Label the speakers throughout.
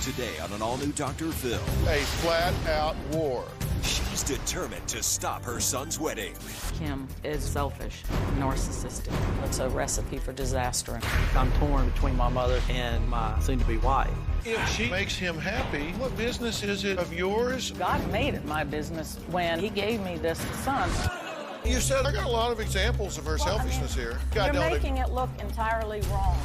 Speaker 1: Today on an all-new Dr. Phil.
Speaker 2: A flat-out war.
Speaker 1: She's determined to stop her son's wedding.
Speaker 3: Kim is selfish, narcissistic. It's a recipe for disaster.
Speaker 4: I'm torn between my mother and my soon-to-be wife.
Speaker 2: If she makes him happy, what business is it of yours?
Speaker 3: God made it my business when he gave me this son.
Speaker 2: You said I got a lot of examples of her selfishness here.
Speaker 3: You're making it look entirely wrong.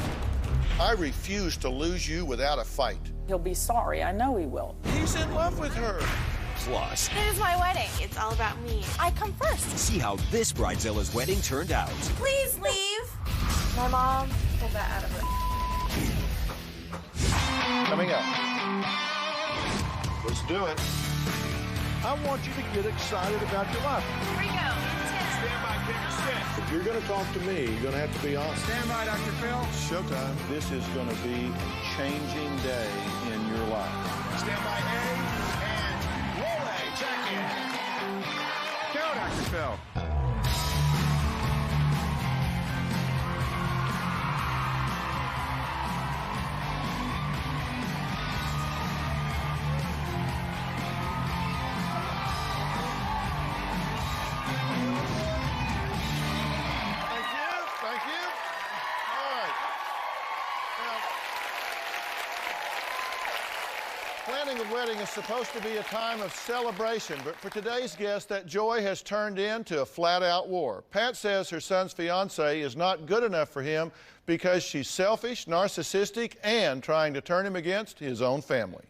Speaker 2: I refuse to lose you without a fight.
Speaker 3: He'll be sorry. I know he will.
Speaker 2: He's in love with her.
Speaker 1: Plus,
Speaker 5: it is my wedding. It's all about me. I come first.
Speaker 1: See how this Bridezilla's wedding turned out.
Speaker 5: Please leave. My mom pulled that out of it.
Speaker 2: Coming up. Let's do it. I want you to get excited about your life.
Speaker 5: Here we go.
Speaker 2: Stand by, camera, set. If you're going to talk to me, you're going to have to be honest.
Speaker 6: Stand by, Dr. Phil.
Speaker 2: Showtime. This is going to be a changing day in your life.
Speaker 6: Stand by, A, and roll A. Check in. Go, Dr. Phil.
Speaker 2: Planning a wedding is supposed to be a time of celebration, but for today's guest, that joy has turned into a flat-out war. Pat says her son's fiancée is not good enough for him because she's selfish, narcissistic, and trying to turn him against his own family.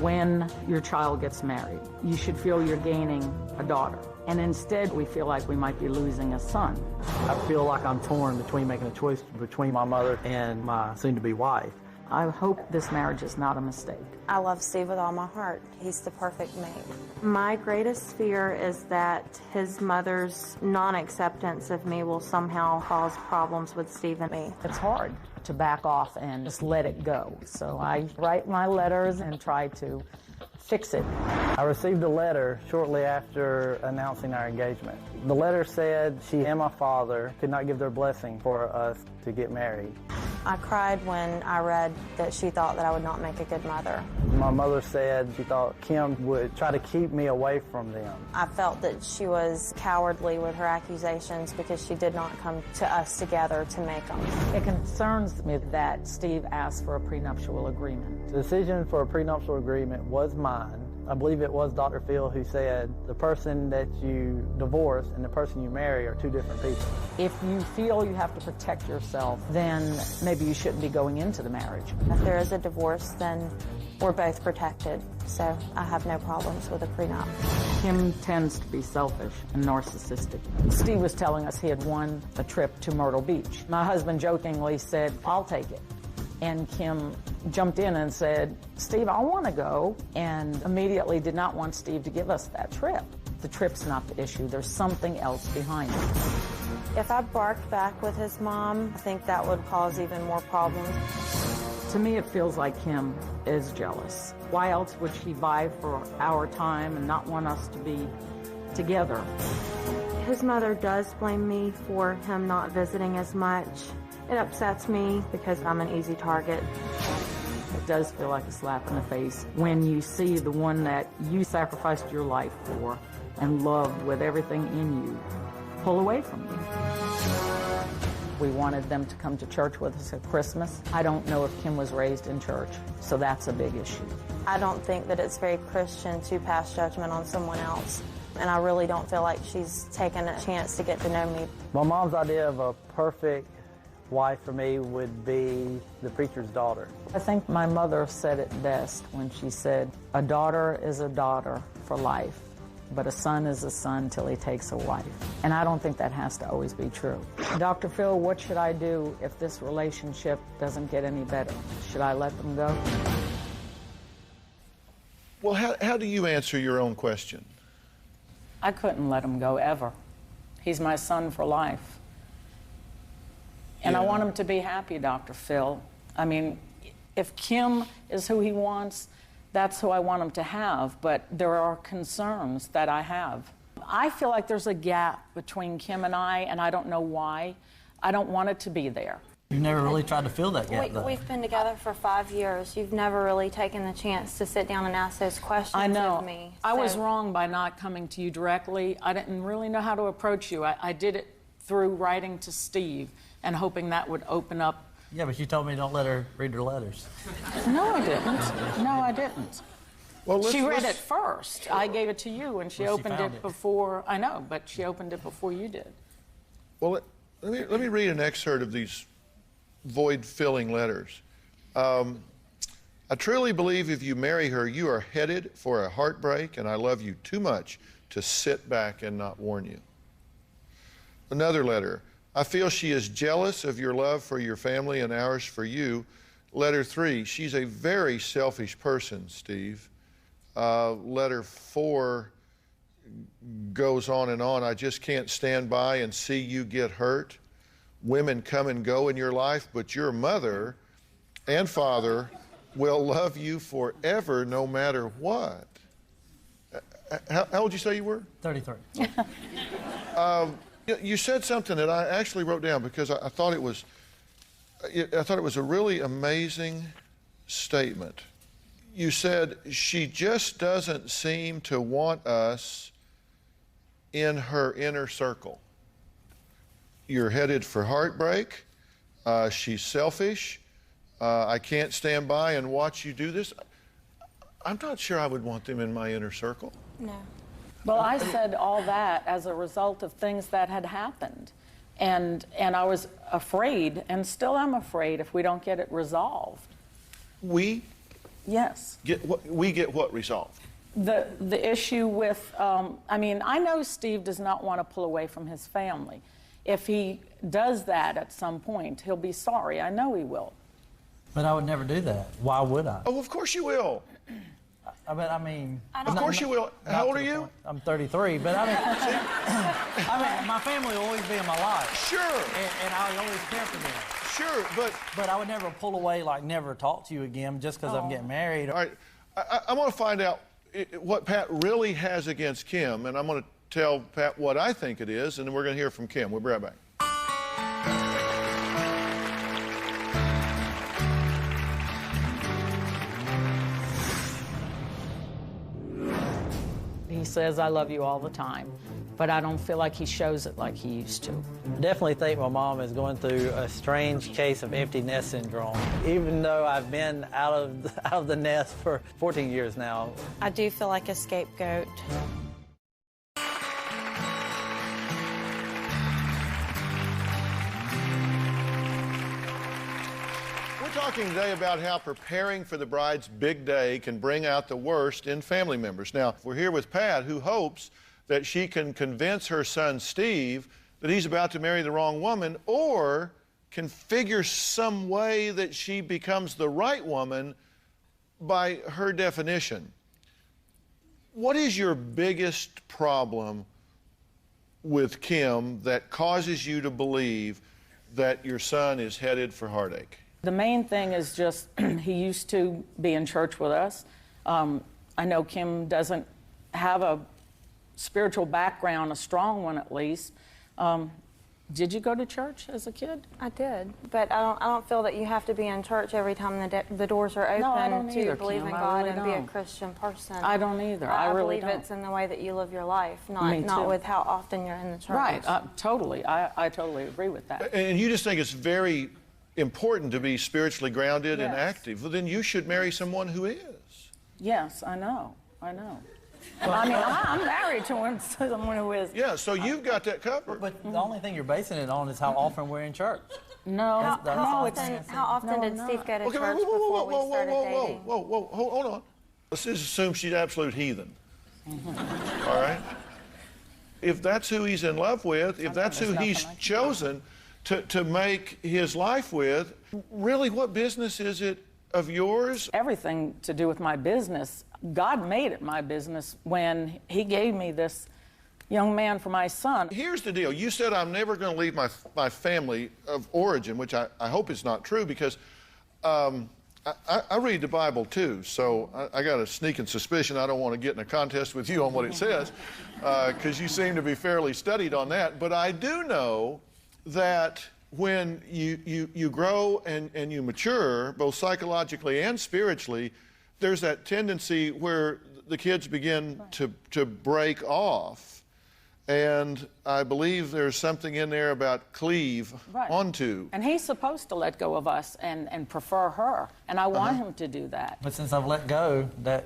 Speaker 3: When your child gets married, you should feel you're gaining a daughter. And instead, we feel like we might be losing a son.
Speaker 4: I feel like I'm torn between making a choice between my mother and my soon-to-be wife.
Speaker 3: I hope this marriage is not a mistake.
Speaker 7: I love Steve with all my heart. He's the perfect mate. My greatest fear is that his mother's non-acceptance of me will somehow cause problems with Steve and me.
Speaker 3: It's hard to back off and just let it go. So I write my letters and try to fix it.
Speaker 4: I received a letter shortly after announcing our engagement. The letter said she and my father could not give their blessing for us to get married.
Speaker 7: I cried when I read that she thought that I would not make a good mother.
Speaker 4: My mother said she thought Kim would try to keep me away from them.
Speaker 7: I felt that she was cowardly with her accusations because she did not come to us together to make them.
Speaker 3: It concerns me that Steve asked for a prenuptial agreement.
Speaker 4: The decision for a prenuptial agreement was mine. I believe it was Dr. Phil who said the person that you divorce and the person you marry are two different people.
Speaker 3: If you feel you have to protect yourself, then maybe you shouldn't be going into the marriage.
Speaker 7: If there is a divorce, then we're both protected, so I have no problems with a prenup.
Speaker 3: Kim tends to be selfish and narcissistic. Steve was telling us he had won a trip to Myrtle Beach. My husband jokingly said, "I'll take it." And Kim jumped in and said, "Steve, I want to go," and immediately did not want Steve to give us that trip. The trip's not the issue. There's something else behind it.
Speaker 7: If I barked back with his mom, I think that would cause even more problems.
Speaker 3: To me, it feels like Kim is jealous. Why else would she vie for our time and not want us to be together?
Speaker 7: His mother does blame me for him not visiting as much. It upsets me because I'm an easy target.
Speaker 3: It does feel like a slap in the face when you see the one that you sacrificed your life for and loved with everything in you pull away from you. We wanted them to come to church with us at Christmas. I don't know if Kim was raised in church, so that's a big issue.
Speaker 7: I don't think that it's very Christian to pass judgment on someone else, and I really don't feel like she's taken a chance to get to know me.
Speaker 4: My mom's idea of a perfect wife for me would be the preacher's daughter.
Speaker 3: I think my mother said it best when she said, "A daughter is a daughter for life, but a son is a son till he takes a wife." And I don't think that has to always be true. Dr. Phil, what should I do if this relationship doesn't get any better? Should I let them go?
Speaker 2: Well, how do you answer your own question?
Speaker 3: I couldn't let him go ever. He's my son for life. And I want him to be happy, Dr. Phil. I mean, if Kim is who he wants, that's who I want him to have. But there are concerns that I have. I feel like there's a gap between Kim and I don't know why. I don't want it to be there.
Speaker 4: You never really tried to fill that gap, though.
Speaker 7: We've been together for 5 years. You've never really taken the chance to sit down and ask those questions
Speaker 3: I know.
Speaker 7: of me.
Speaker 3: I was wrong by not coming to you directly. I didn't really know how to approach you. I did it through writing to Steve and hoping that would open up.
Speaker 4: Yeah, but you told me don't let her read her letters.
Speaker 3: No, I didn't. No, I didn't.
Speaker 2: Well,
Speaker 3: She read it first. I gave it to you, and she opened
Speaker 4: found
Speaker 3: it
Speaker 4: it.
Speaker 3: before. I know, but she opened it before you did.
Speaker 2: Well, let me read an excerpt of these void-filling letters. I truly believe if you marry her, you are headed for a heartbreak, and I love you too much to sit back and not warn you. Another letter. I feel she is jealous of your love for your family and ours for you. Letter 3. She's a very selfish person, Steve. Letter 4 goes on and on. I just can't stand by and see you get hurt. Women come and go in your life, but your mother and father will love you forever no matter what. How old did you say you were?
Speaker 4: 33.
Speaker 2: You said something that I actually wrote down because I thought it was a really amazing statement. You said, she just doesn't seem to want us in her inner circle. You're headed for heartbreak. She's selfish. I can't stand by and watch you do this. I'm not sure I would want them in my inner circle.
Speaker 7: No.
Speaker 3: Well, I said all that as a result of things that had happened. And I was afraid, and still am afraid, if we don't get it resolved.
Speaker 2: We
Speaker 3: Yes.
Speaker 2: get what resolved?
Speaker 3: The issue with, I mean, I know Steve does not want to pull away from his family. If he does that at some point, he'll be sorry. I know he will.
Speaker 4: But I would never do that. Why would I?
Speaker 2: Oh, of course you will.
Speaker 4: I mean...
Speaker 2: Of course you will. How old are you?
Speaker 4: I'm 33, but I mean, my family will always be in my life.
Speaker 2: Sure.
Speaker 4: And I'll always care for them.
Speaker 2: Sure,
Speaker 4: But I would never pull away, like never talk to you again just because I'm getting married.
Speaker 2: all right. I want to find out what Pat really has against Kim, and I'm going to tell Pat what I think it is, and then we're going to hear from Kim. We'll be right back.
Speaker 3: He says, I love you all the time, but I don't feel like he shows it like he used to.
Speaker 4: Definitely think my mom is going through a strange case of empty nest syndrome. Even though I've been out of the nest for 14 years now.
Speaker 7: I do feel like a scapegoat.
Speaker 2: We're talking today about how preparing for the bride's big day can bring out the worst in family members. Now, we're here with Pat, who hopes that she can convince her son Steve that he's about to marry the wrong woman, or can figure some way that she becomes the right woman by her definition. What is your biggest problem with Kim that causes you to believe that your son is headed for heartache?
Speaker 3: The main thing is just he used to be in church with us. I know Kim doesn't have a spiritual background, a strong one at least. Did you go to church as a kid?
Speaker 7: I did, but I don't feel that you have to be in church every time the doors are open
Speaker 3: No, I don't
Speaker 7: to
Speaker 3: either,
Speaker 7: believe
Speaker 3: Kim.
Speaker 7: in
Speaker 3: I
Speaker 7: God
Speaker 3: really
Speaker 7: and be a
Speaker 3: don't.
Speaker 7: Christian person.
Speaker 3: I don't either. I really
Speaker 7: believe
Speaker 3: don't.
Speaker 7: it's in the way that you live your life,
Speaker 3: Me
Speaker 7: not
Speaker 3: too.
Speaker 7: with how often you're in the church.
Speaker 3: Right, totally. I totally agree with that.
Speaker 2: And you just think it's very important to be spiritually grounded and
Speaker 3: Yes.
Speaker 2: active. Well, then you should marry someone who is.
Speaker 3: Yes, I know. Well, I mean, I'm married to someone who is.
Speaker 2: Yeah, so you've got that covered.
Speaker 4: But the only thing you're basing it on is how often we're in church.
Speaker 3: No,
Speaker 7: How often did Steve go to
Speaker 2: Okay,
Speaker 7: church before we started dating?
Speaker 2: whoa, hold on. Let's just assume she's an absolute heathen. All right? If that's who he's in love with, if that's who he's chosen to make his life with, really, what business is it of yours?
Speaker 3: Everything to do with my business. God made it my business when he gave me this young man for my son.
Speaker 2: Here's the deal. You said I'm never going to leave my family of origin, which I hope is not true, because I read the Bible too, so I got a sneaking suspicion I don't want to get in a contest with you on what it says, because you seem to be fairly studied on that. But I do know that when you grow and you mature, both psychologically and spiritually, there's that tendency where the kids begin to break off. And I believe there's something in there about cleave onto.
Speaker 3: And he's supposed to let go of us and prefer her. And I want him to do that.
Speaker 4: But since I've let go, that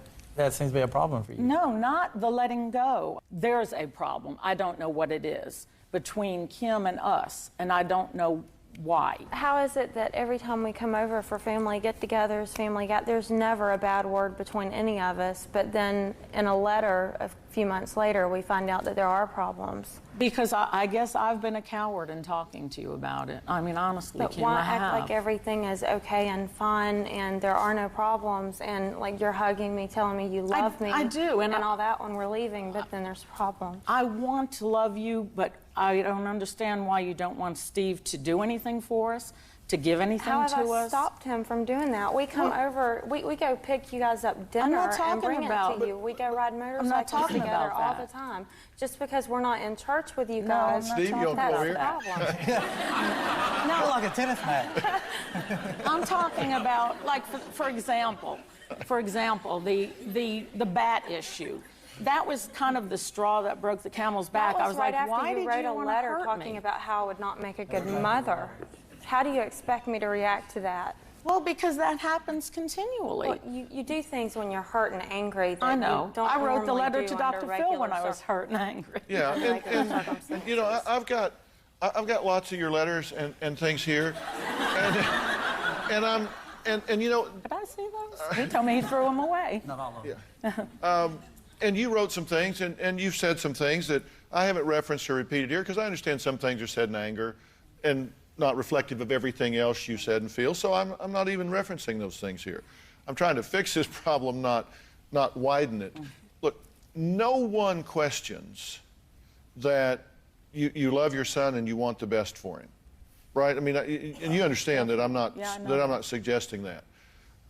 Speaker 4: seems to be a problem for you.
Speaker 3: No, not the letting go. There's a problem. I don't know what it is between Kim and us, and I don't know why.
Speaker 7: How is it that every time we come over for family get-togethers, there's never a bad word between any of us, but then in a letter a few months later we find out that there are problems?
Speaker 3: Because I guess I've been a coward in talking to you about it. I mean, honestly,
Speaker 7: But
Speaker 3: Kim,
Speaker 7: why
Speaker 3: I have.
Speaker 7: act like everything is okay and fun and there are no problems and like you're hugging me, telling me you love me?
Speaker 3: I do.
Speaker 7: And all that when we're leaving, but then there's problems.
Speaker 3: I want to love you, but I don't understand why you don't want Steve to do anything for us, to give anything
Speaker 7: How have
Speaker 3: to
Speaker 7: I
Speaker 3: us.
Speaker 7: stopped him from doing that? We come over, we go pick you guys up dinner
Speaker 3: not talking
Speaker 7: and bring
Speaker 3: about-
Speaker 7: it to you. We go ride
Speaker 3: not
Speaker 7: motorcycles
Speaker 3: talking
Speaker 7: together
Speaker 3: about
Speaker 7: all
Speaker 3: that.
Speaker 7: the time. Just because we're not in church with you
Speaker 3: No,
Speaker 7: guys,
Speaker 3: I'm not
Speaker 2: Steve, you don't
Speaker 7: that's
Speaker 2: go
Speaker 7: the
Speaker 2: here?
Speaker 7: problem.
Speaker 4: Not like a tennis match.
Speaker 3: I'm talking about, like, for example, the bat issue. That was kind of the straw that broke the camel's back.
Speaker 7: That
Speaker 3: I
Speaker 7: was
Speaker 3: was
Speaker 7: right
Speaker 3: like,
Speaker 7: after
Speaker 3: why
Speaker 7: you
Speaker 3: did
Speaker 7: wrote
Speaker 3: you
Speaker 7: a
Speaker 3: want
Speaker 7: letter
Speaker 3: to hurt
Speaker 7: talking
Speaker 3: me?
Speaker 7: about how I would not make a good mother. How do you expect me to react to that?
Speaker 3: Well, because that happens continually.
Speaker 7: Well, you do things when you're hurt and angry that
Speaker 3: I know.
Speaker 7: you don't
Speaker 3: I wrote the
Speaker 7: normally
Speaker 3: letter
Speaker 7: do
Speaker 3: to
Speaker 7: under
Speaker 3: Dr. Phil
Speaker 7: regular
Speaker 3: when I was hurt and angry.
Speaker 2: Yeah,
Speaker 7: Regular
Speaker 2: and
Speaker 7: circumstances.
Speaker 2: you know, I've got lots of your letters and things here, and you know.
Speaker 3: Did I see those? He told me he threw them away.
Speaker 4: Not all of them.
Speaker 2: And you wrote some things, and you've said some things that I haven't referenced or repeated here because I understand some things are said in anger and not reflective of everything else you said and feel. So I'm not even referencing those things here. I'm trying to fix this problem, not widen it. Look, no one questions that you love your son and you want the best for him, right? I mean, and you understand that I'm not I'm not suggesting that.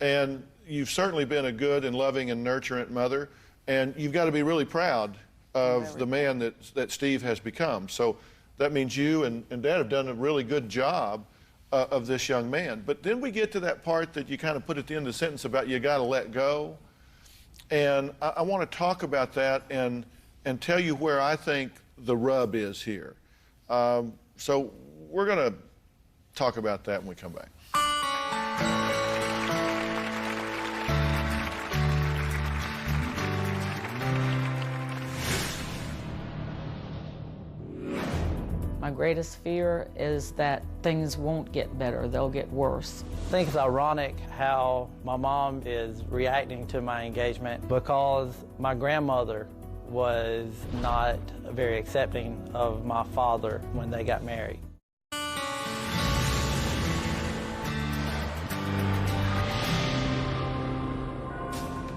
Speaker 2: And you've certainly been a good and loving and nurturant mother. And you've got to be really proud of the man that Steve has become. So that means you and Dad have done a really good job of this young man. But then we get to that part that you kind of put at the end of the sentence about you got to let go. And I want to talk about that and tell you where I think the rub is here. So we're going to talk about that when we come back.
Speaker 3: My greatest fear is that things won't get better, they'll get worse.
Speaker 4: I think it's ironic how my mom is reacting to my engagement because my grandmother was not very accepting of my father when they got married.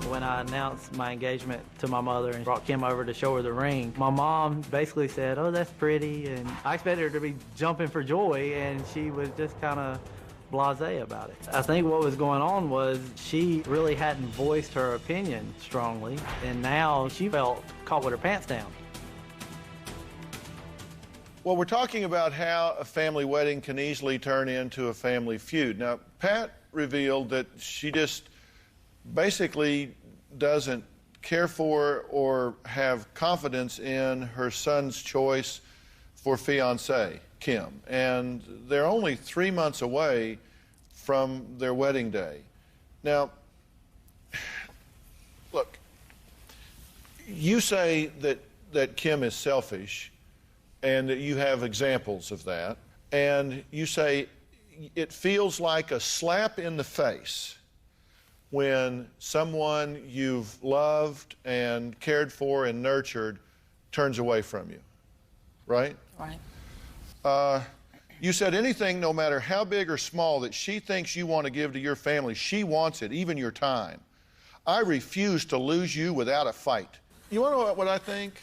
Speaker 4: When I announced my engagement to my mother and brought Kim over to show her the ring, my mom basically said, "Oh, that's pretty," and I expected her to be jumping for joy, and she was just kind of blasé about it. I think what was going on was she really hadn't voiced her opinion strongly, and now she felt caught with her pants down.
Speaker 2: Well, we're talking about how a family wedding can easily turn into a family feud. Now, Pat revealed that she just basically doesn't care for or have confidence in her son's choice for fiancé, Kim. And they're only 3 months away from their wedding day. Now, look, you say that Kim is selfish and that you have examples of that. And you say it feels like a slap in the face when someone you've loved and cared for and nurtured turns away from you, right?
Speaker 3: Right.
Speaker 2: You said anything, no matter how big or small, that she thinks you want to give to your family, she wants it, even your time. I refuse to lose you without a fight. You want to know what I think?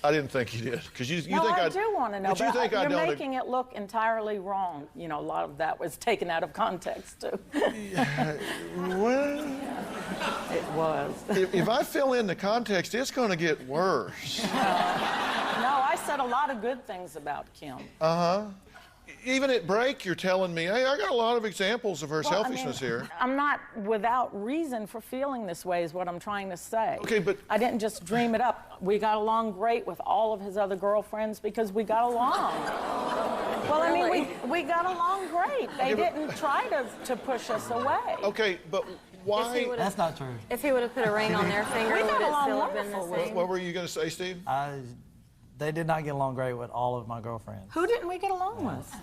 Speaker 2: I didn't think you did, because you
Speaker 3: No,
Speaker 2: think
Speaker 3: I do want to know,
Speaker 2: but you think I
Speaker 3: you're
Speaker 2: don't
Speaker 3: making it look entirely wrong. You know, a lot of that was taken out of context, too.
Speaker 2: Well,
Speaker 3: It was.
Speaker 2: if I fill in the context, it's going to get worse.
Speaker 3: No, I said a lot of good things about Kim.
Speaker 2: even at break, you're telling me, hey, I got a lot of examples of her selfishness here.
Speaker 3: I'm not without reason for feeling this way is what I'm trying to say.
Speaker 2: Okay, but...
Speaker 3: I didn't just dream it up. We got along great with all of his other girlfriends because we got along. Well, I mean, we got along great. They didn't try to push us away.
Speaker 2: Okay, but why...
Speaker 4: That's not true.
Speaker 5: If he would have put a ring on their finger,
Speaker 3: We
Speaker 5: would
Speaker 3: got
Speaker 5: it
Speaker 3: along
Speaker 5: still have been the
Speaker 3: wonderful.
Speaker 5: same?
Speaker 2: What were you going to say, Steve?
Speaker 4: They did not get along great with all of my girlfriends.
Speaker 3: Who didn't we get along with?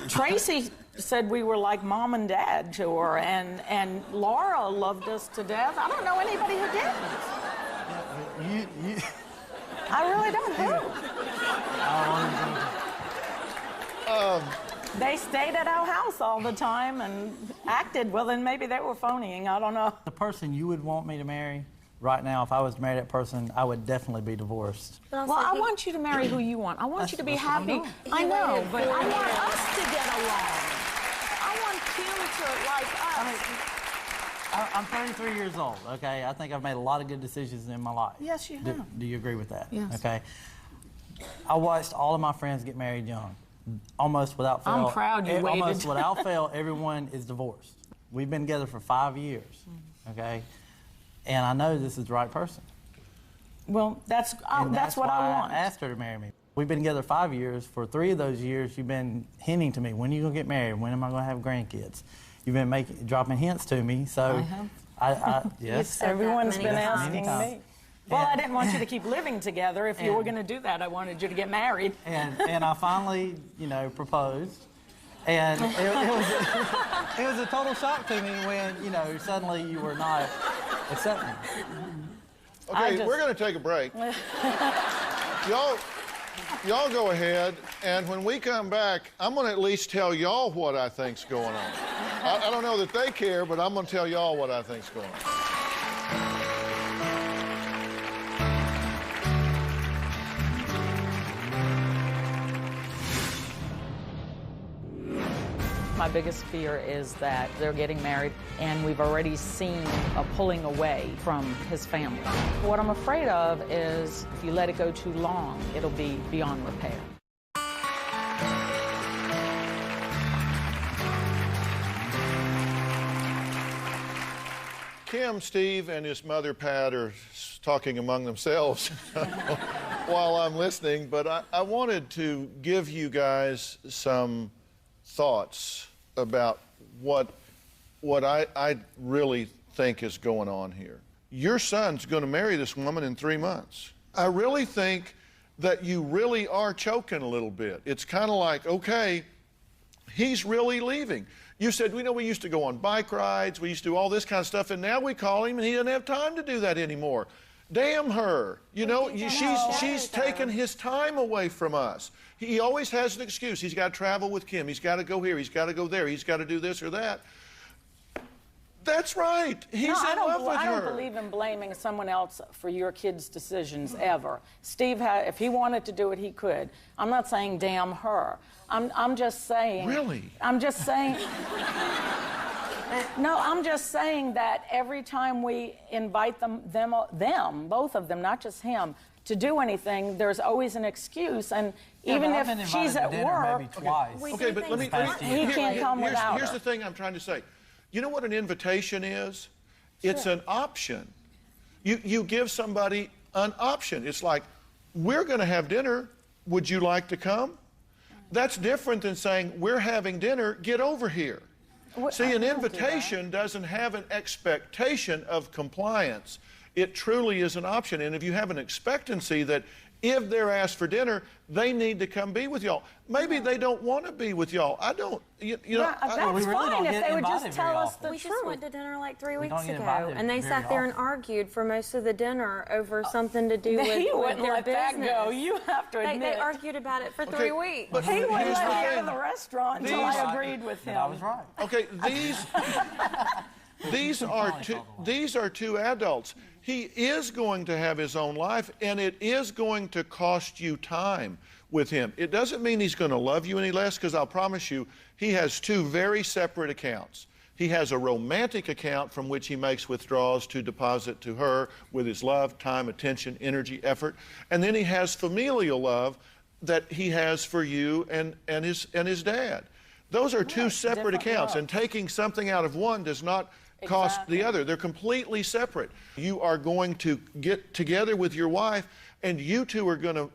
Speaker 3: Tracy said we were like mom and dad to her, and Laura loved us to death. I don't know anybody who didn't. I really don't know. They stayed at our house all the time and acted. Well, then maybe they were phoning. I don't know.
Speaker 4: The person you would want me to marry right now, if I was to marry that person, I would definitely be divorced.
Speaker 3: Well, I want you to marry who you want. I want you to be happy. I know, but I want us to get along. I want Kim to like us.
Speaker 4: I'm 33 years old, okay? I think I've made a lot of good decisions in my life.
Speaker 3: Yes, you have.
Speaker 4: Do you agree with that?
Speaker 3: Yes.
Speaker 4: Okay. I watched all of my friends get married young. Almost without fail.
Speaker 3: I'm proud you waited.
Speaker 4: Almost without fail, everyone is divorced. We've been together for 5 years, okay? And I know this is the right person.
Speaker 3: Well, that's what I want.
Speaker 4: I asked her to marry me. We've been together 5 years. For 3 of those years, you've been hinting to me, when are you going to get married? When am I going to have grandkids? You've been dropping hints to me, so...
Speaker 3: I have.
Speaker 4: Yes.
Speaker 3: Everyone's been asking
Speaker 4: times.
Speaker 3: me. Well, I didn't want you to keep living together. If you were going to do that, I wanted you to get married.
Speaker 4: And I finally, proposed. And it was a total shock to me when, suddenly you were not accepting me.
Speaker 2: Okay, we're going to take a break. Y'all go ahead, and when we come back, I'm going to at least tell y'all what I think's going on. I don't know that they care, but I'm going to tell y'all what I think's going on.
Speaker 3: My biggest fear is that they're getting married, and we've already seen a pulling away from his family. What I'm afraid of is if you let it go too long, it'll be beyond repair.
Speaker 2: Kim, Steve, and his mother, Pat, are talking among themselves while I'm listening, but I wanted to give you guys some thoughts about what I really think is going on here. Your son's going to marry this woman in 3 months. I really think that you really are choking a little bit. It's kind of like, okay, he's really leaving. You said, we used to go on bike rides, we used to do all this kind of stuff, and now we call him and he doesn't have time to do that anymore. Damn her. She's taken his time away from us. He always has an excuse. He's got to travel with Kim. He's got to go here. He's got to go there. He's got to do this or that. That's right. He's in love with her.
Speaker 3: I don't believe in blaming someone else for your kid's decisions ever. Steve, if he wanted to do it, he could. I'm not saying damn her. I'm just saying.
Speaker 2: Really?
Speaker 3: I'm just saying. No, I'm just saying that every time we invite them, both of them, not just him, to do anything, there's always an excuse. And even if she's at work,
Speaker 4: maybe twice.
Speaker 2: Okay, but let me
Speaker 3: he can't come without
Speaker 2: Here's
Speaker 3: her.
Speaker 2: the thing I'm trying to say. You know what an invitation is? It's an option. You give somebody an option. It's like, we're going to have dinner. Would you like to come? That's different than saying, we're having dinner. Get over here. See, an invitation doesn't have an expectation of compliance. It truly is an option. And if you have an expectancy that if they're asked for dinner, they need to come be with y'all. Maybe they don't want to be with y'all. I don't,
Speaker 3: that's fine if they would just tell us the truth.
Speaker 5: We just went to dinner like 3 weeks
Speaker 4: don't get
Speaker 5: ago,
Speaker 4: invited
Speaker 5: and they
Speaker 4: very
Speaker 5: sat there and
Speaker 4: often.
Speaker 5: argued for most of the dinner over something to do with
Speaker 3: He wouldn't
Speaker 5: their
Speaker 3: let
Speaker 5: business.
Speaker 3: that go. You have to admit.
Speaker 5: They argued about it for 3 weeks.
Speaker 2: But
Speaker 3: He wouldn't
Speaker 2: here's
Speaker 3: let
Speaker 2: the
Speaker 3: me
Speaker 2: thing.
Speaker 3: out of the restaurant until I agreed with him.
Speaker 4: I was right.
Speaker 2: Okay, these are two adults. He is going to have his own life, and it is going to cost you time with him. It doesn't mean he's going to love you any less, because I'll promise you, he has two very separate accounts. He has a romantic account from which he makes withdrawals to deposit to her with his love, time, attention, energy, effort. And then he has familial love that he has for you and his dad. Those are two separate accounts, and taking something out of one does not cost the other. They're completely separate. You are going to get together with your wife, and you two are going to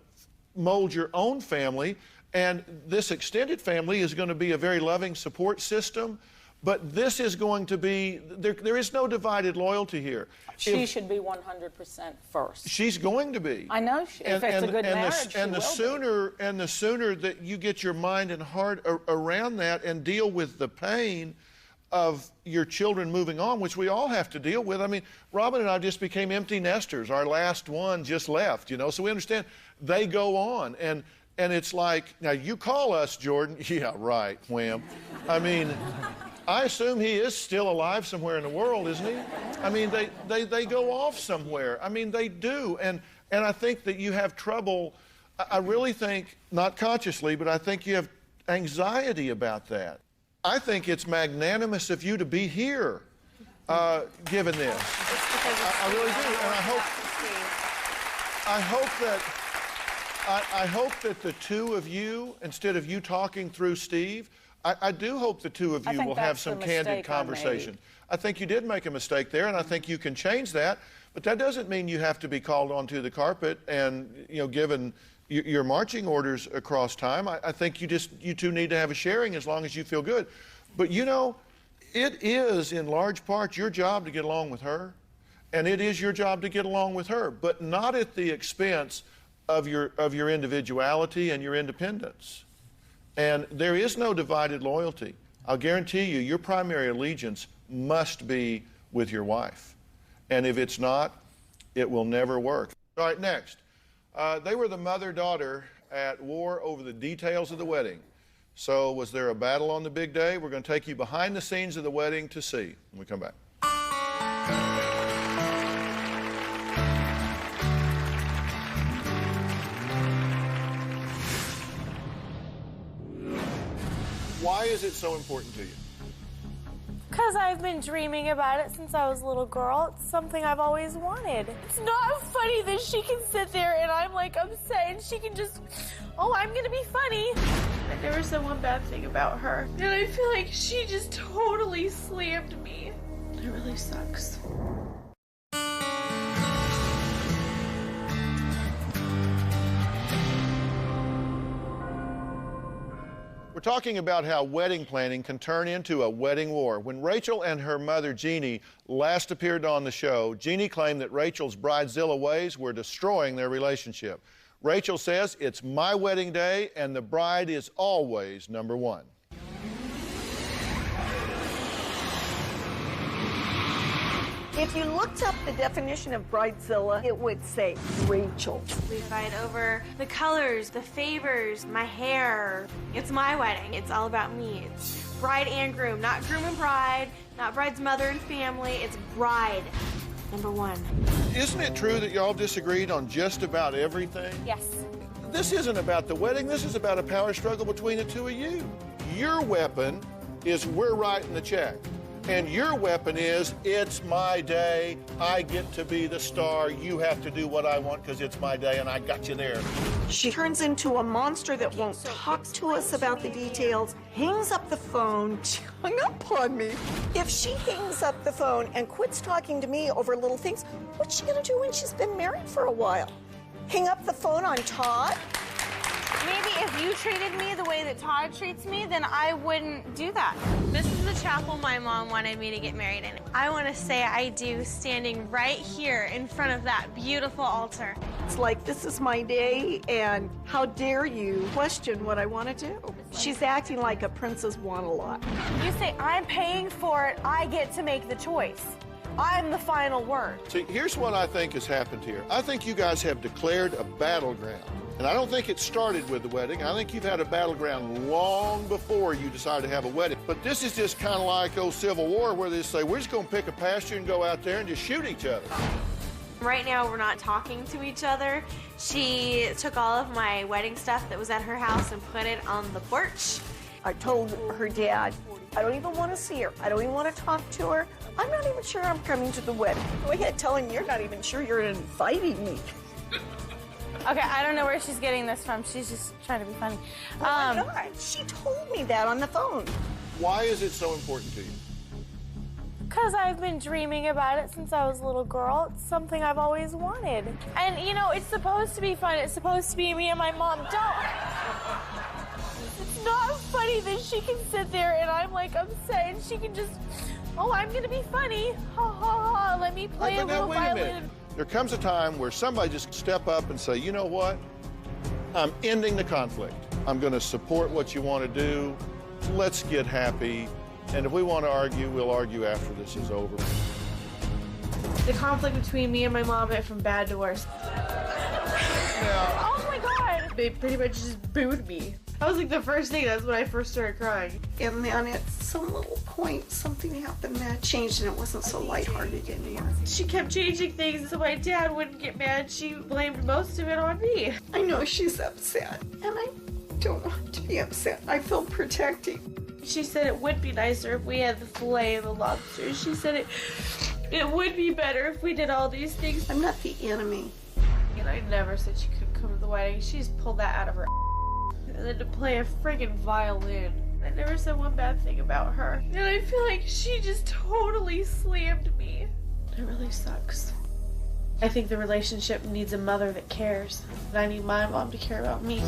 Speaker 2: mold your own family, and this extended family is going to be a very loving support system, but this is going to be, there is no divided loyalty here.
Speaker 3: She should be 100% first.
Speaker 2: She's going to be.
Speaker 3: I know. If it's a good marriage, she will be.
Speaker 2: And the sooner that you get your mind and heart around that and deal with the pain of your children moving on, which we all have to deal with. I mean, Robin and I just became empty nesters. Our last one just left, you know, so we understand they go on. And it's like, now you call us, Jordan. Yeah, right, wham. I mean, I assume he is still alive somewhere in the world, isn't he? I mean, they go off somewhere. I mean, they do. And I think that you have trouble, I really think, not consciously, but I think you have anxiety about that. I think it's magnanimous of you to be here, given this. I really do. And I hope that the two of you, instead of you talking through Steve, I do hope the two of you will have some candid conversation. I think you did make a mistake there, and I think you can change that. But that doesn't mean you have to be called onto the carpet and, you know, given your marching orders across time. I think you two need to have a sharing as long as you feel good. But, you know, it is in large part your job to get along with her, and it is your job to get along with her, but not at the expense of your individuality and your independence. And there is no divided loyalty. I'll guarantee you, your primary allegiance must be with your wife. And if it's not, it will never work. All right, next. They were the mother-daughter at war over the details of the wedding. So was there a battle on the big day? We're going to take you behind the scenes of the wedding to see when we come back. Why is it so important to you?
Speaker 5: Because I've been dreaming about it since I was a little girl. It's something I've always wanted. It's not funny that she can sit there and I'm like upset and she can just, oh, I'm gonna be funny. I never said one bad thing about her. And I feel like she just totally slammed me. It really sucks.
Speaker 2: We're talking about how wedding planning can turn into a wedding war. When Rachel and her mother, Jeannie, last appeared on the show, Jeannie claimed that Rachel's Bridezilla ways were destroying their relationship. Rachel says, it's my wedding day, and the bride is always number one.
Speaker 8: If you looked up the definition of Bridezilla, it would say Rachel.
Speaker 5: We fight over the colors, the favors, my hair. It's my wedding. It's all about me. It's bride and groom, not groom and bride, not bride's mother and family. It's bride, number one.
Speaker 2: Isn't it true that y'all disagreed on just about everything?
Speaker 5: Yes.
Speaker 2: This isn't about the wedding. This is about a power struggle between the two of you. Your weapon is we're writing the check. And your weapon is, it's my day, I get to be the star, you have to do what I want because it's my day and I got you there.
Speaker 8: She turns into a monster that won't talk to us about the details, hangs up the phone. She hung up on me. If she hangs up the phone and quits talking to me over little things, what's she gonna do when she's been married for a while? Hang up the phone on Todd?
Speaker 5: Maybe if you treated me the way that Todd treats me, then I wouldn't do that. This is the chapel my mom wanted me to get married in. I want to say I do standing right here in front of that beautiful altar.
Speaker 8: It's like, this is my day, and how dare you question what I want to do? She's acting like a princess want-a-lot.
Speaker 5: You say, I'm paying for it, I get to make the choice. I'm the final word.
Speaker 2: See, here's what I think has happened here. I think you guys have declared a battleground. And I don't think it started with the wedding. I think you've had a battleground long before you decided to have a wedding. But this is just kind of like old Civil War where they say, we're just going to pick a pasture and go out there and just shoot each other.
Speaker 5: Right now, we're not talking to each other. She took all of my wedding stuff that was at her house and put it on the porch.
Speaker 8: I told her dad, I don't even want to see her. I don't even want to talk to her. I'm not even sure I'm coming to the wedding. Go ahead, tell him you're not even sure you're inviting me.
Speaker 5: Okay, I don't know where she's getting this from. She's just trying to be funny.
Speaker 8: Oh my God, she told me that on the phone.
Speaker 2: Why is it so important to you?
Speaker 5: Because I've been dreaming about it since I was a little girl. It's something I've always wanted. And, you know, it's supposed to be fun. It's supposed to be me and my mom. It's not funny that she can sit there and I'm like upset and she can just, oh, I'm going to be funny. Ha, ha, ha. Let me play a little violin.
Speaker 2: There comes a time where somebody just step up and say, you know what? I'm ending the conflict. I'm going to support what you want to do. Let's get happy. And if we want to argue, we'll argue after this is over.
Speaker 9: The conflict between me and my mom went from bad to worse.
Speaker 5: Oh my God.
Speaker 9: They pretty much just booed me. That was like the first thing. That's when I first started crying.
Speaker 8: And then at some little point, something happened that changed and it wasn't so lighthearted anymore.
Speaker 9: She kept changing things so my dad wouldn't get mad. She blamed most of it on me.
Speaker 8: I know she's upset, and I don't want to be upset. I feel protecting.
Speaker 9: She said it would be nicer if we had the filet and the lobster. She said it would be better if we did all these things.
Speaker 8: I'm not the enemy.
Speaker 9: And I never said she couldn't come to the wedding. She just pulled that out of her and then to play a friggin' violin. I never said one bad thing about her. And I feel like she just totally slammed me. It really sucks. I think the relationship needs a mother that cares. And I need my mom to care about me.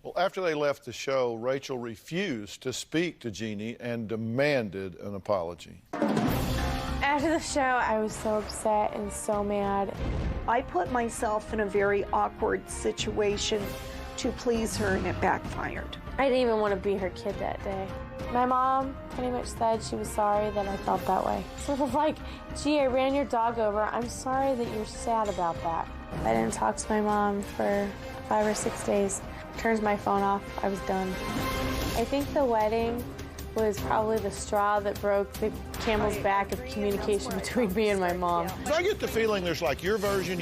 Speaker 2: Well, after they left the show, Rachel refused to speak to Jeannie and demanded an apology.
Speaker 5: After the show, I was so upset and so mad.
Speaker 8: I put myself in a very awkward situation to please her, and it backfired.
Speaker 5: I didn't even want to be her kid that day. My mom pretty much said she was sorry that I felt that way. Sort of like, gee, I ran your dog over. I'm sorry that you're sad about that. I didn't talk to my mom for 5 or 6 days. Turns my phone off. I was done. I think the wedding was probably the straw that broke the camel's back of communication between me and my mom.
Speaker 2: So I get the feeling there's like your version,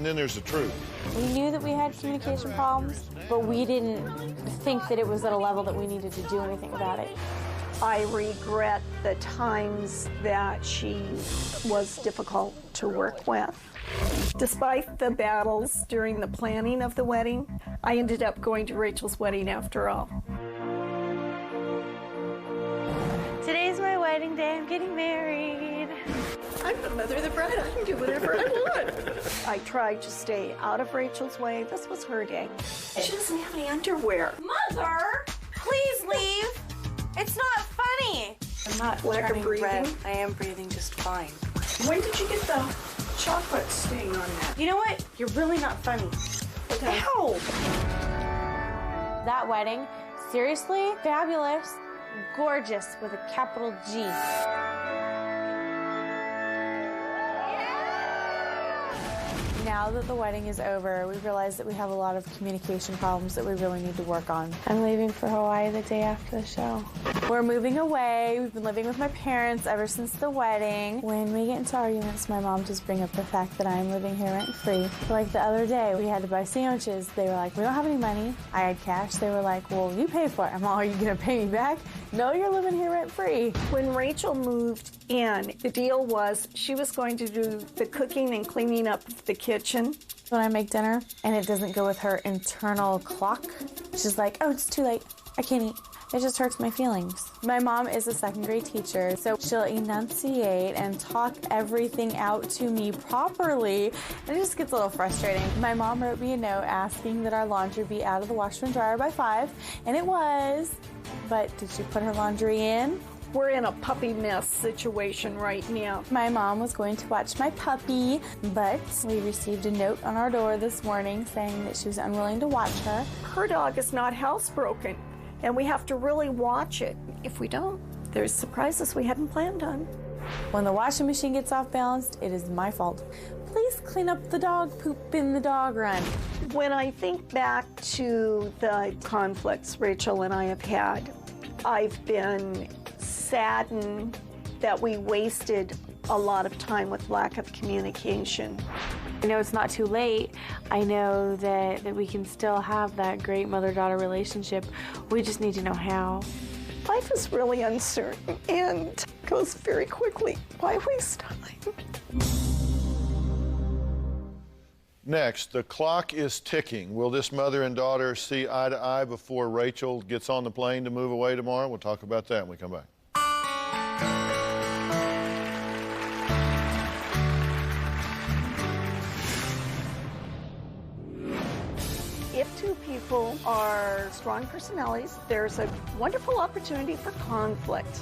Speaker 2: then there's the truth.
Speaker 5: We knew that we had communication problems, but we didn't think that it was at a level that we needed to do anything about it.
Speaker 8: I regret the times that she was difficult to work with. Despite the battles during the planning of the wedding, I ended up going to Rachel's wedding after all.
Speaker 5: Today's my wedding day. I'm getting married.
Speaker 8: I'm the mother of the bride. I can do whatever I want. I tried to stay out of Rachel's way. This was her day. She doesn't have any underwear.
Speaker 5: Mother, please leave. It's not funny.
Speaker 7: I'm not
Speaker 8: Lack of
Speaker 7: turning
Speaker 8: breathing?
Speaker 7: red. I am breathing just fine.
Speaker 8: When did you get the chocolate stain on that?
Speaker 7: You know what? You're really not funny.
Speaker 8: Ow!
Speaker 5: That wedding, seriously, fabulous, gorgeous with a capital G. Now that the wedding is over, we realize that we have a lot of communication problems that we really need to work on. I'm leaving for Hawaii the day after the show. We're moving away. We've been living with my parents ever since the wedding. When we get into arguments, my mom just brings up the fact that I'm living here rent-free. Like the other day, we had to buy sandwiches. They were like, we don't have any money. I had cash. They were like, well, you pay for it. I'm all, are you going to pay me back? No, you're living here rent-free.
Speaker 8: When Rachel moved in, the deal was she was going to do the cooking and cleaning up the kitchen.
Speaker 5: When I make dinner and it doesn't go with her internal clock, she's like, oh, it's too late. I can't eat. It just hurts my feelings. My mom is a second grade teacher, so she'll enunciate and talk everything out to me properly, and it just gets a little frustrating. My mom wrote me a note asking that our laundry be out of the washer and dryer by 5, and it was. But did she put her laundry in?
Speaker 8: We're in a puppy mess situation right now.
Speaker 5: My mom was going to watch my puppy, but we received a note on our door this morning saying that she was unwilling to watch her.
Speaker 8: Her dog is not housebroken, and we have to really watch it. If we don't, there's surprises we hadn't planned on.
Speaker 5: When the washing machine gets off balanced, it is my fault. Please clean up the dog poop in the dog run.
Speaker 8: When I think back to the conflicts Rachel and I have had, I've been saddened that we wasted a lot of time with lack of communication.
Speaker 5: I know it's not too late. I know that we can still have that great mother-daughter relationship. We just need to know how.
Speaker 8: Life is really uncertain and goes very quickly. Why waste time?
Speaker 2: Next, the clock is ticking. Will this mother and daughter see eye to eye before Rachel gets on the plane to move away tomorrow? We'll talk about that when we come back.
Speaker 8: If two people are strong personalities, there's a wonderful opportunity for conflict.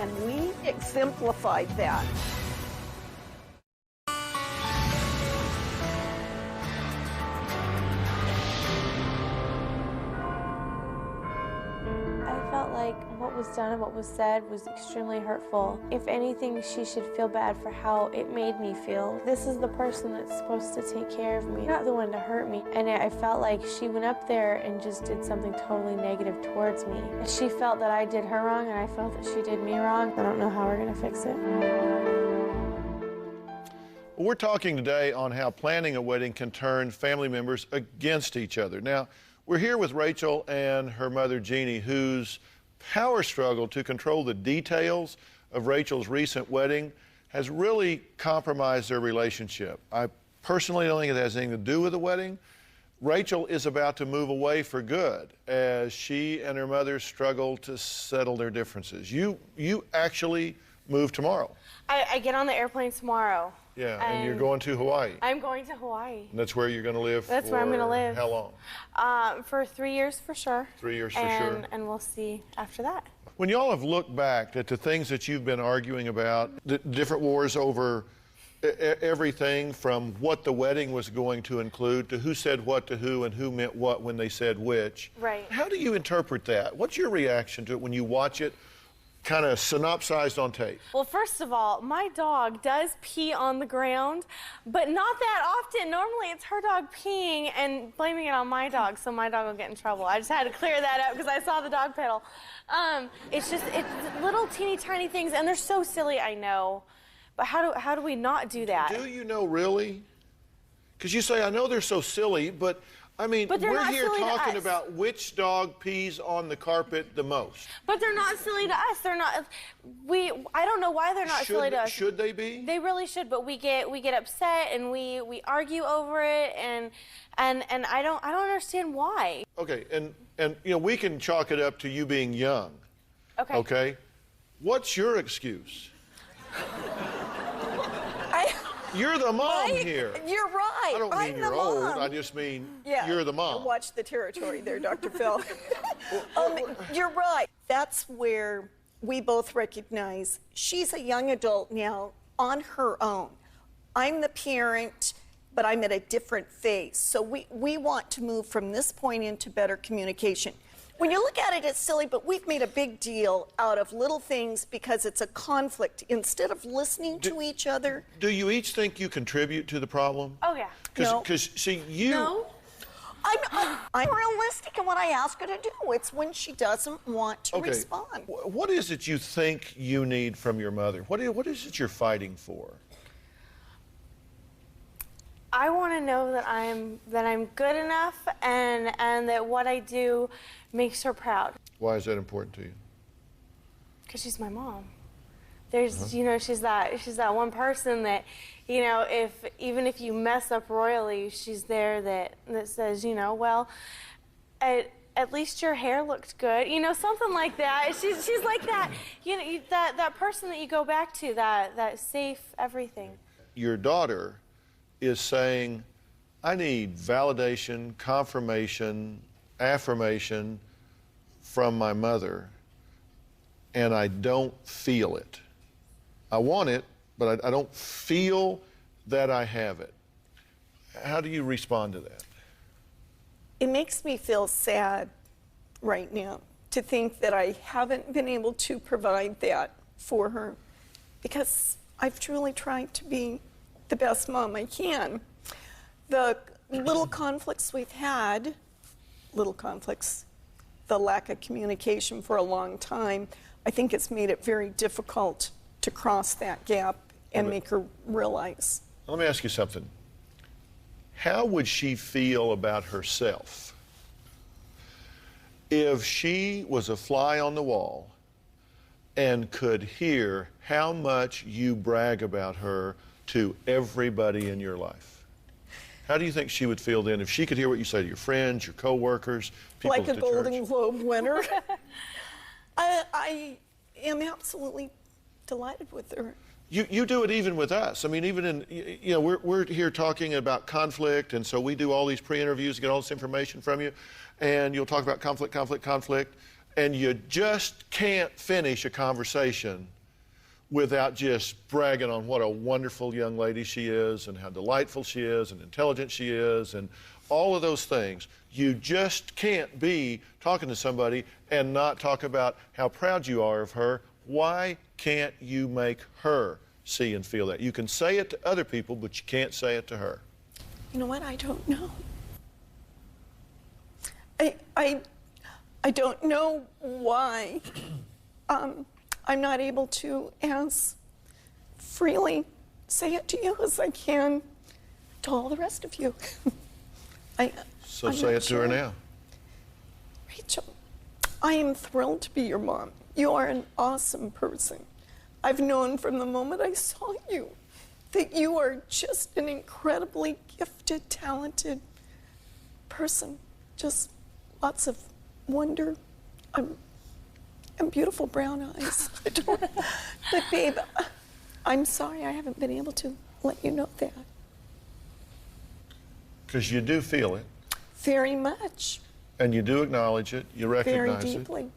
Speaker 8: And we exemplified that.
Speaker 5: I felt like what was done and what was said was extremely hurtful. If anything, she should feel bad for how it made me feel. This is the person that's supposed to take care of me, not the one to hurt me. And I felt like she went up there and just did something totally negative towards me. She felt that I did her wrong and I felt that she did me wrong. I don't know how we're gonna fix it.
Speaker 2: Well, we're talking today on how planning a wedding can turn family members against each other. Now, we're here with Rachel and her mother, Jeannie, whose power struggle to control the details of Rachel's recent wedding has really compromised their relationship. I personally don't think it has anything to do with the wedding. Rachel is about to move away for good as she and her mother struggle to settle their differences. You actually move tomorrow.
Speaker 5: I get on the airplane tomorrow.
Speaker 2: Yeah, and you're going to Hawaii.
Speaker 5: I'm going to Hawaii.
Speaker 2: And that's where you're going to live.
Speaker 5: That's where I'm going to live.
Speaker 2: How long?
Speaker 5: For 3 years for sure.
Speaker 2: 3 years for sure.
Speaker 5: And we'll see after that.
Speaker 2: When y'all have looked back at the things that you've been arguing about, the different wars over everything from what the wedding was going to include to who said what to who and who meant what when they said which.
Speaker 5: Right.
Speaker 2: How do you interpret that? What's your reaction to it when you watch it kind of synopsized on tape?
Speaker 5: Well, first of all, my dog does pee on the ground, but not that often. Normally it's her dog peeing and blaming it on my dog, so my dog will get in trouble. I just had to clear that up because I saw the dog pedal. It's little teeny tiny things, and they're so silly, I know. But how do we not do that?
Speaker 2: Do you know really? Because you say, I know they're so silly, but I mean, we're here talking about which dog pees on the carpet the most.
Speaker 5: But they're not silly to us. They're not. I don't know why they're not silly to us.
Speaker 2: Should they be?
Speaker 5: They really should. But we get upset and we argue over it, and I don't understand why.
Speaker 2: Okay, and you know, we can chalk it up to you being young.
Speaker 5: Okay.
Speaker 2: Okay. What's your excuse? You're the mom here.
Speaker 8: You're right.
Speaker 2: I don't mean you're old. I just mean you're the mom.
Speaker 8: Watch the territory there, Dr. Phil. You're right. That's where we both recognize she's a young adult now on her own. I'm the parent, but I'm at a different phase. So we want to move from this point into better communication. When you look at it, it's silly, but we've made a big deal out of little things because it's a conflict. Instead of listening to each other.
Speaker 2: Do you each think you contribute to the problem?
Speaker 5: Oh, yeah.
Speaker 2: Because see, you...
Speaker 8: No. I'm realistic in what I ask her to do. It's when she doesn't want to respond.
Speaker 2: What is it you think you need from your mother? What is it you're fighting for?
Speaker 5: I want to know that I'm good enough and that what I do makes her proud.
Speaker 2: Why is that important to you?
Speaker 5: Because she's my mom. There's, you know, she's that one person that, you know, even if you mess up royally, she's there that says, you know, well, at least your hair looked good, you know, something like that. She's like that, you know, that person that you go back to, that safe everything.
Speaker 2: Your daughter is saying, I need validation, confirmation, affirmation from my mother, and I don't feel it. I want it, but I don't feel that I have it. How do you respond to that?
Speaker 8: It makes me feel sad right now to think that I haven't been able to provide that for her because I've truly tried to be the best mom I can. The little conflicts we've had, the lack of communication for a long time, I think it's made it very difficult to cross that gap and make her realize.
Speaker 2: Let me ask you something. How would she feel about herself if she was a fly on the wall and could hear how much you brag about her to everybody in your life? How do you think she would feel then if she could hear what you say to your friends, your co-workers, people
Speaker 8: Like
Speaker 2: at
Speaker 8: a
Speaker 2: the church?
Speaker 8: Golden Globe winner. I am absolutely delighted with her.
Speaker 2: You do it even with us. I mean, even in, you know, we're here talking about conflict, and so we do all these pre-interviews to get all this information from you, and you'll talk about conflict, and you just can't finish a conversation without just bragging on what a wonderful young lady she is and how delightful she is and intelligent she is and all of those things. You just can't be talking to somebody and not talk about how proud you are of her. Why can't you make her see and feel that? You can say it to other people, but you can't say it to her.
Speaker 8: You know what? I don't know. I don't know why I'm not able to as freely say it to you as I can to all the rest of you.
Speaker 2: So
Speaker 8: I'm
Speaker 2: say
Speaker 8: not
Speaker 2: it to her
Speaker 8: sure.
Speaker 2: now.
Speaker 8: Rachel, I am thrilled to be your mom. You are an awesome person. I've known from the moment I saw you that you are just an incredibly gifted, talented person. Just lots of wonder and beautiful brown eyes. But babe, I'm sorry I haven't been able to let you know that.
Speaker 2: Because you do feel it,
Speaker 8: Very much.
Speaker 2: and you do acknowledge it, you
Speaker 8: Very
Speaker 2: recognize it.
Speaker 8: deeply.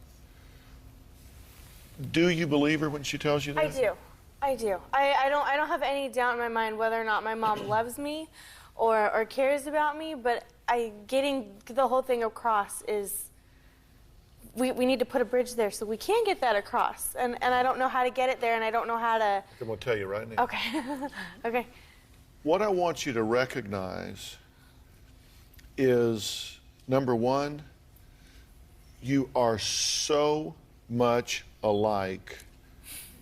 Speaker 2: Do you believe her when she tells you that?
Speaker 5: I do. I do. I don't have any doubt in my mind whether or not my mom loves me or cares about me, but getting the whole thing across is we need to put a bridge there so we can get that across. And I don't know how to get it there, and I don't know how to...
Speaker 2: I'm going to tell you right now.
Speaker 5: Okay. Okay.
Speaker 2: What I want you to recognize is, number one, you are so much alike,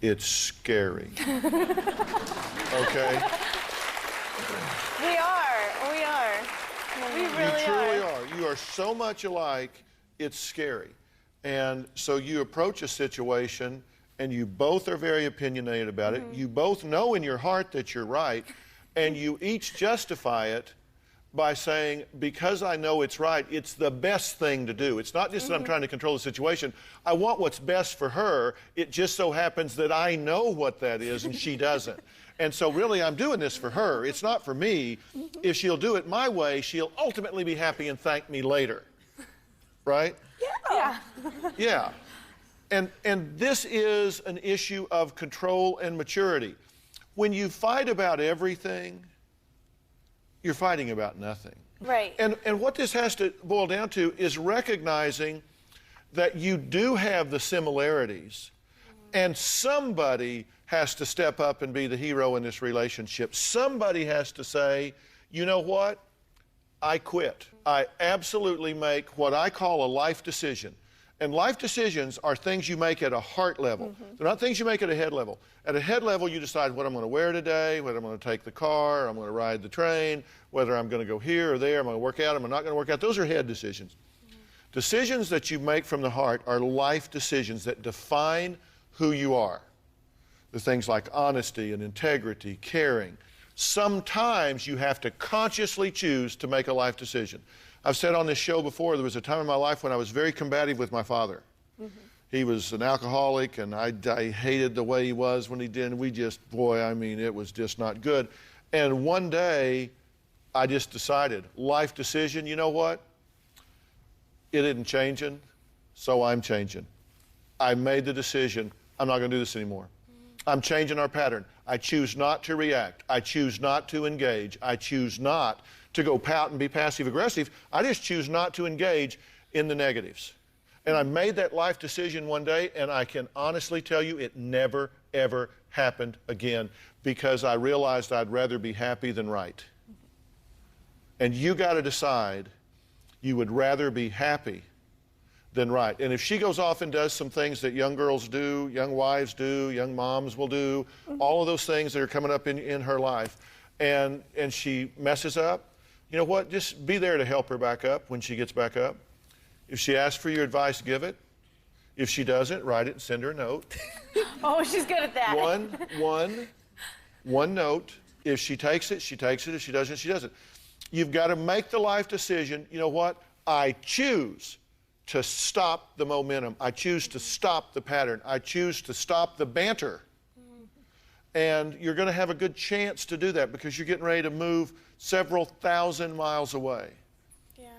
Speaker 2: it's scary. Okay?
Speaker 5: We are. We really
Speaker 2: You truly
Speaker 5: are.
Speaker 2: are. You are so much alike, it's scary. And so you approach a situation and you both are very opinionated about it. You both know in your heart that you're right, and you each justify it by saying, because I know it's right, it's the best thing to do. It's not just that I'm trying to control the situation. I want what's best for her. It just so happens that I know what that is and she doesn't. And so really I'm doing this for her. It's not for me. If she'll do it my way, she'll ultimately be happy and thank me later. Right?
Speaker 5: Yeah.
Speaker 2: Yeah. And this is an issue of control and maturity. When you fight about everything, you're fighting about nothing.
Speaker 5: Right.
Speaker 2: And what this has to boil down to is recognizing that you do have the similarities, and somebody has to step up and be the hero in this relationship. Somebody has to say, you know what? I quit. I absolutely make what I call a life decision. And life decisions are things you make at a heart level. They're not things you make at a head level. At a head level, you decide what I'm going to wear today, whether I'm going to take the car, I'm going to ride the train, whether I'm going to go here or there, I'm going to work out, I'm not going to work out. Those are head decisions. Decisions that you make from the heart are life decisions that define who you are. The things like honesty and integrity, caring. Sometimes you have to consciously choose to make a life decision. I've said on this show before, there was a time in my life when I was very combative with my father. He was an alcoholic, and I hated the way he was when he did. We just, boy, I mean, it was just not good. And one day, I just decided, life decision, you know what? It isn't changing, so I'm changing. I made the decision, I'm not going to do this anymore. I'm changing our pattern. I choose not to react. I choose not to engage. I choose not to go pout and be passive-aggressive. I just choose not to engage in the negatives. And I made that life decision one day, and I can honestly tell you it never, ever happened again, because I realized I'd rather be happy than right. And you got to decide you would rather be happy than right. And if she goes off and does some things that young girls do, young wives do, young moms will do, all of those things that are coming up in her life, and she messes up, you know what? Just be there to help her back up when she gets back up. If she asks for your advice, give it. If she doesn't, write it and send her a note.
Speaker 5: Oh, she's good at that.
Speaker 2: One note. If she takes it, she takes it. If she doesn't, she doesn't. You've got to make the life decision. You know what? I choose to stop the momentum. I choose to stop the pattern. I choose to stop the banter. And you're going to have a good chance to do that because you're getting ready to move several thousand miles away.
Speaker 5: Yeah.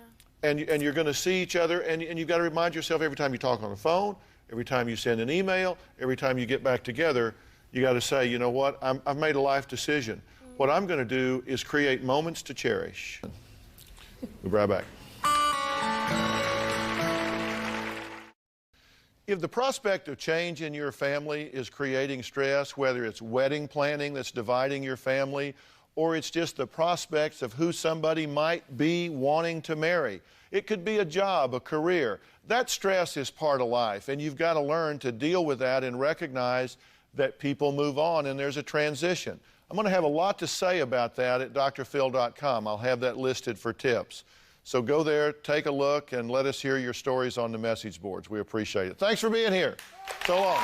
Speaker 2: And you're going to see each other, and you've got to remind yourself every time you talk on the phone, every time you send an email, every time you get back together, you got to say, you know what, I've made a life decision. What I'm going to do is create moments to cherish. We'll be right back. If the prospect of change in your family is creating stress, whether it's wedding planning that's dividing your family, or it's just the prospects of who somebody might be wanting to marry, it could be a job, a career. That stress is part of life, and you've got to learn to deal with that and recognize that people move on and there's a transition. I'm going to have a lot to say about that at drphil.com. I'll have that listed for tips. So go there, take a look, and let us hear your stories on the message boards. We appreciate it. Thanks for being here. So long.